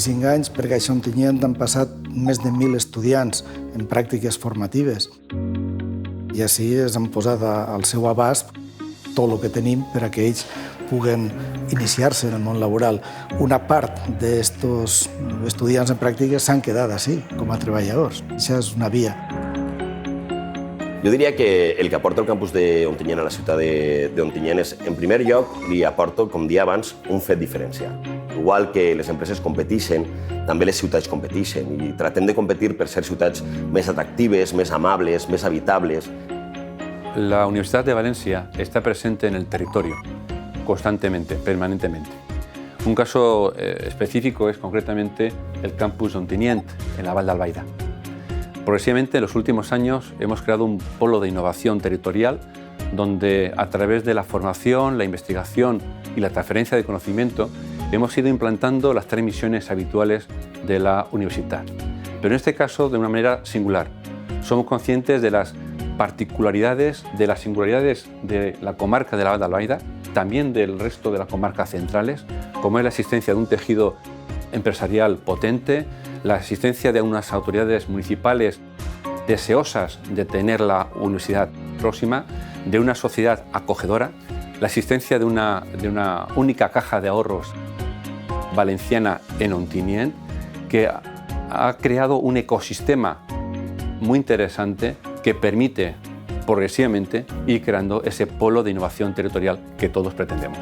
25 anys, perquè a Ontinyent han passat més de 1.000 estudiants en pràctiques formatives. I així es han posat al seu abast tot el que tenim per a que ells puguen iniciar-se en el món laboral. Una part d'estos estudiants en pràctiques s'han quedat així, com a treballadors. Això és una via. Jo diria que el que aporta el campus d'Ontinyent a la ciutat d'Ontinyent és, en primer lloc, li aporta, com dia abans, un fet diferencial. Igual que les empreses competeixen, també les ciutats competeixen i tratem de competir per ser ciutats més atractives, més amables, més habitables. La Universidad de Valencia está presente en el territorio constantemente, permanentemente. Un caso específico es concretamente el campus de Ontinyent, en la Val d'Albaida. Progresivamente, en los últimos años, hemos creado un polo de innovación territorial donde, a través de la formación, la investigación y la transferencia de conocimiento, hemos ido implantando las 3 misiones habituales de la universidad. Pero en este caso, de una manera singular. Somos conscientes de las particularidades, de las singularidades de la comarca de la Val d'Albaida, también del resto de las comarcas centrales, como es la existencia de un tejido empresarial potente, la existencia de unas autoridades municipales deseosas de tener la universidad próxima, de una sociedad acogedora, la existencia de una única caja de ahorros valenciana en Ontinyent, que ha creado un ecosistema muy interesante que permite progresivamente ir creando ese polo de innovación territorial que todos pretendemos.